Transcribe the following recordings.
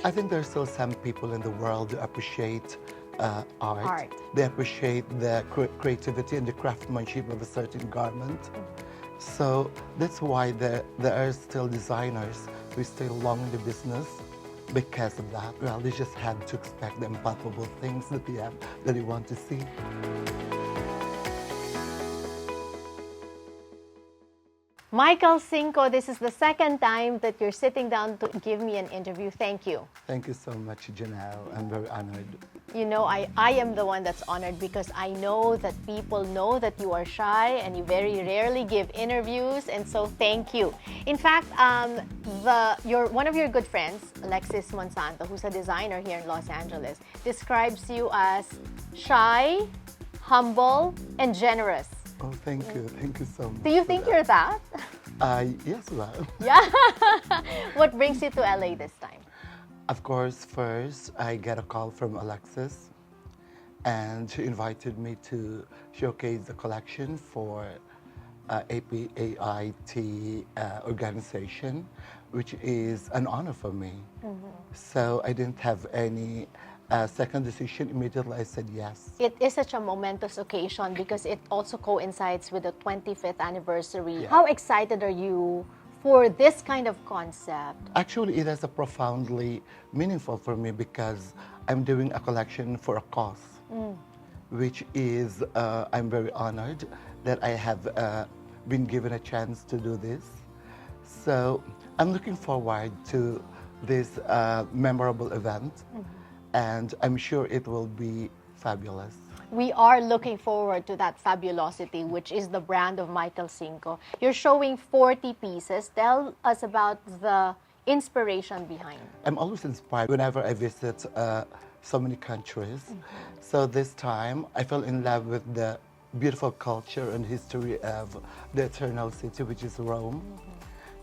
I think there's still some people in the world who appreciate art. Art. They appreciate the creativity and the craftsmanship of a certain garment. So that's why there are still designers who stay long in the business because of that. Well, they just have to expect the impalpable things that they want to see. Michael Cinco, this is the second time that you're sitting down to give me an interview. Thank you. Thank you so much, Jannelle. I'm very honored. You know, I am the one that's honored because I know that people know that you are shy and you very rarely give interviews, and so thank you. In fact, one of your good friends, Alexis Monsanto, who's a designer here in Los Angeles, describes you as shy, humble, and generous. Oh, thank you. Thank you so much. Do you think you're that? Yes, well. Yeah. What brings you to LA this time? Of course, first I get a call from Alexis, and she invited me to showcase the collection for APAIT organization, which is an honor for me. So I didn't have any second decision. Immediately I said yes. It is such a momentous occasion because it also coincides with the 25th anniversary. Yeah. How excited are you for this kind of concept? Actually, it is a profoundly meaningful for me because I'm doing a collection for a cause, which is, I'm very honored that I have been given a chance to do this. So I'm looking forward to this memorable event, and I'm sure it will be fabulous. We are looking forward to that fabulosity, which is the brand of Michael Cinco. You're showing 40 pieces. Tell us about the inspiration behind. I'm always inspired whenever I visit so many countries. So this time I fell in love with the beautiful culture and history of the eternal city, which is Rome.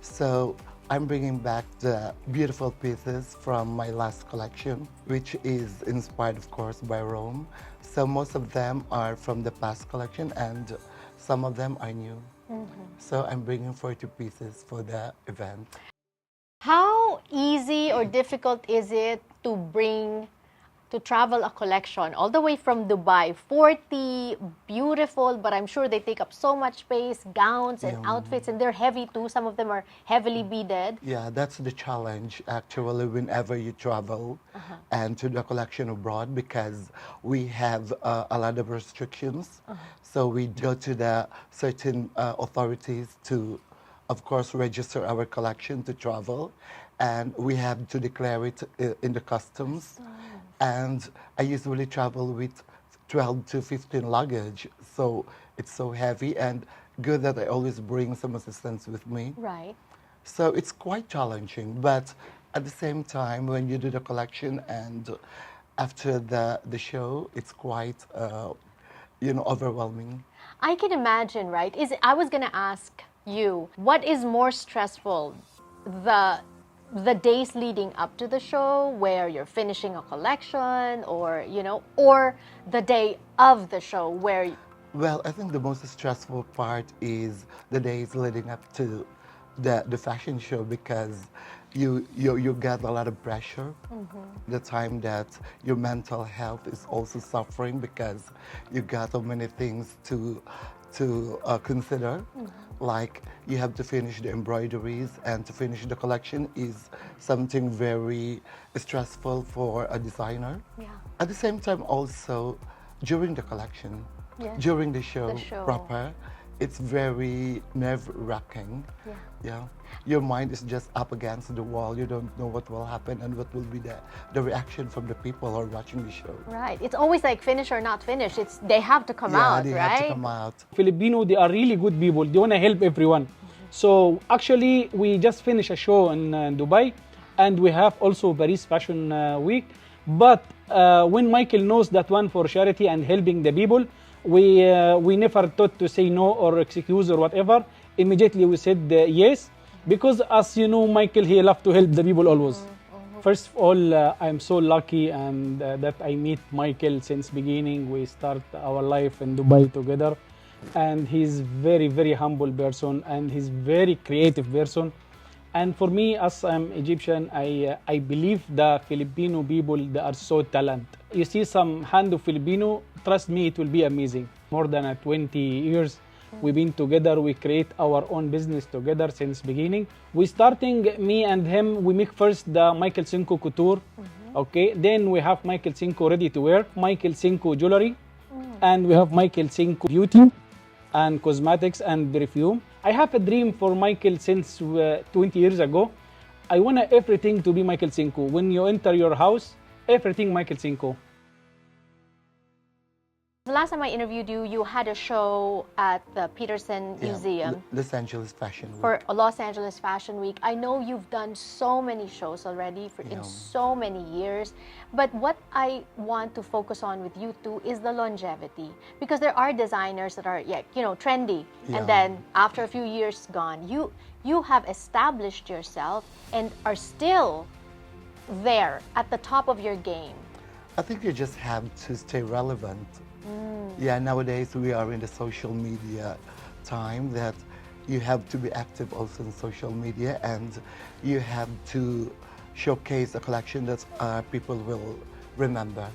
So I'm bringing back the beautiful pieces from my last collection, which is inspired, of course, by Rome. So most of them are from the past collection and some of them are new. So I'm bringing 40 pieces for the event. How easy or difficult is it to travel a collection all the way from Dubai? 40 beautiful, but I'm sure they take up so much space, gowns and outfits, and they're heavy too. Some of them are heavily beaded. Yeah, that's the challenge actually whenever you travel and to the collection abroad, because we have a lot of restrictions. So we go to the certain authorities to, of course, register our collection to travel, and we have to declare it in the customs. And I usually travel with 12 to 15 luggage, so it's so heavy, and good that I always bring some assistance with me. Right. So it's quite challenging, but at the same time, when you do the collection and after the show, it's quite, overwhelming. I can imagine, right? I was going to ask you, what is more stressful? The days leading up to the show where you're finishing a collection, or the day of the show where... Well, I think the most stressful part is the days leading up to the fashion show, because you get a lot of pressure. The time that your mental health is also suffering because you got so many things to consider. Like you have to finish the embroideries, and to finish the collection is something very stressful for a designer. Yeah. At the same time, also during the collection, during the show proper, it's very nerve-wracking. Yeah. Your mind is just up against the wall. You don't know what will happen and what will be the reaction from the people who are watching the show. Right. It's always like finish or not finish. They have to come out, they right? have to come out. Filipino, they are really good people. They want to help everyone. So actually, we just finished a show in Dubai, and we have also Paris Fashion Week. But when Michael knows that one for charity and helping the people, we never thought to say no or excuse or whatever. Immediately we said yes, because as you know, Michael, he loves to help the people always. First of all, I'm so lucky and that I meet Michael since beginning. We start our life in Dubai together, and he's very, very humble person, and he's very creative person. And for me, as I'm Egyptian, I believe the Filipino people, they are so talented. You see some hand of Filipino, trust me, it will be amazing. More than 20 years, we've been together. We create our own business together since beginning. We starting, me and him, we make first the Michael Cinco Couture. Okay, then we have Michael Cinco ready to wear, Michael Cinco jewelry, and we have Michael Cinco beauty and cosmetics and perfume. I have a dream for Michael since 20 years ago. I want everything to be Michael Cinco. When you enter your house, everything Michael Cinco. The last time I interviewed you, you had a show at the Peterson Museum. Los Angeles Fashion Week. For Los Angeles Fashion Week. I know you've done so many shows already in so many years, but what I want to focus on with you two is the longevity, because there are designers that are trendy, and then after a few years gone, you have established yourself and are still there at the top of your game. I think you just have to stay relevant. Yeah, nowadays we are in the social media time that you have to be active also in social media, and you have to showcase a collection that people will remember.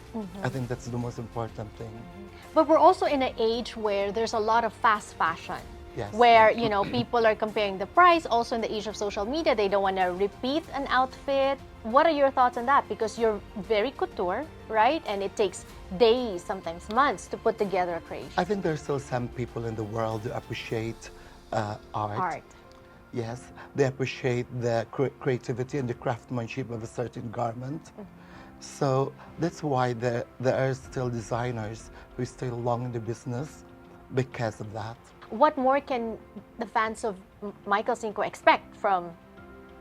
I think that's the most important thing. But we're also in an age where there's a lot of fast fashion. Yes. Where, people are comparing the price. Also in the age of social media, they don't want to repeat an outfit. What are your thoughts on that? Because you're very couture, right? And it takes days, sometimes months, to put together a creation. I think there's still some people in the world who appreciate art. Yes, they appreciate the creativity and the craftsmanship of a certain garment. So that's why there are still designers who stay long in the business because of that. What more can the fans of Michael Cinco expect from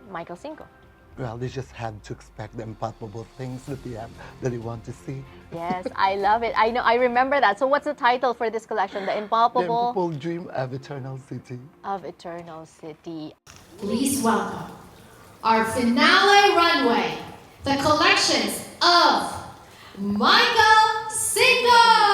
Michael Cinco? Well, they just have to expect the impalpable things that they want to see. Yes, I love it. I know, I remember that. So what's the title for this collection? The Impalpable? The Impalpable Dream of Eternal City. Of Eternal City. Please welcome our finale runway, the collections of Michael Cinco!